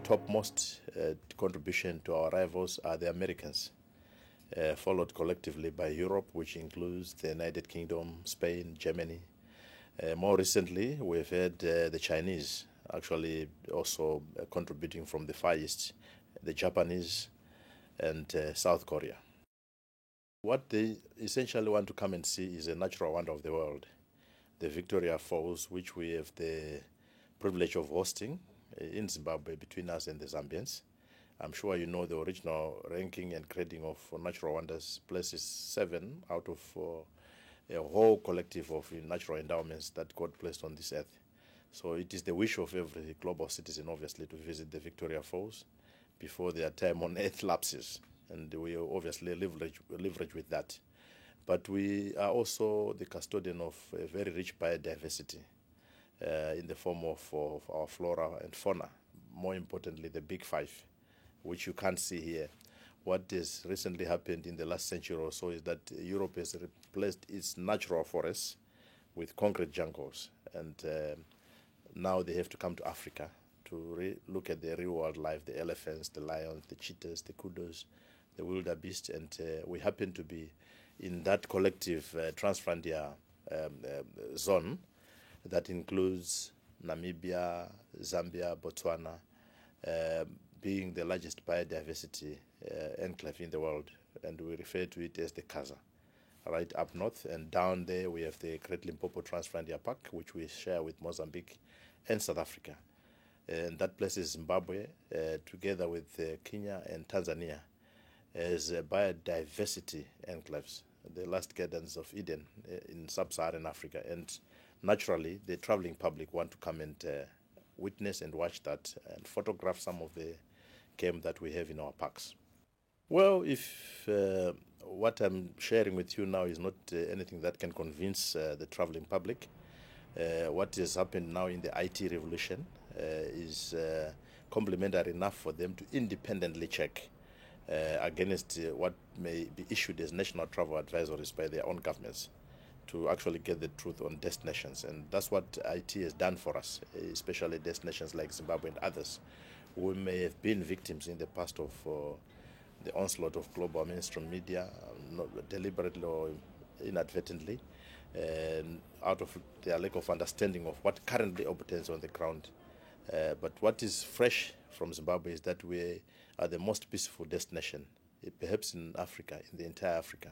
topmost contribution to our arrivals are the Americans, followed collectively by Europe, which includes the United Kingdom, Spain, Germany. More recently, we've had the Chinese actually also contributing from the Far East, the Japanese, and South Korea. What they essentially want to come and see is a natural wonder of the world, the Victoria Falls, which we have the privilege of hosting in Zimbabwe between us and the Zambians. I'm sure you know the original ranking and grading of natural wonders places 7 out of a whole collective of natural endowments that God placed on this earth. So it is the wish of every global citizen, obviously, to visit the Victoria Falls before their time on earth lapses. And we obviously leverage with that. But we are also the custodian of a very rich biodiversity in the form of our flora and fauna. More importantly, the Big Five, which you can't see here. What has recently happened in the last century or so is that Europe has replaced its natural forests with concrete jungles. And now they have to come to Africa to look at the real world life, the elephants, the lions, the cheetahs, the kudos, the wildebeest. And we happen to be in that collective transfrontier zone that includes Namibia, Zambia, Botswana, being the largest biodiversity enclave in the world, and we refer to it as the Khaza. Right up north and down there we have the Great Limpopo Transfrontier Park, which we share with Mozambique and South Africa. And that places Zimbabwe, together with Kenya and Tanzania, as biodiversity enclaves, the last gardens of Eden in sub-Saharan Africa. And naturally, the traveling public want to come and witness and watch that and photograph some of the game that we have in our parks. Well, if what I'm sharing with you now is not anything that can convince the traveling public, what has happened now in the IT revolution is complementary enough for them to independently check against what may be issued as national travel advisories by their own governments to actually get the truth on destinations. And that's what IT has done for us, especially destinations like Zimbabwe and others who may have been victims in the past of the onslaught of global mainstream media, not deliberately or inadvertently, and out of their lack of understanding of what currently obtains on the ground. But what is fresh from Zimbabwe is that we are the most peaceful destination, perhaps in Africa, in the entire Africa.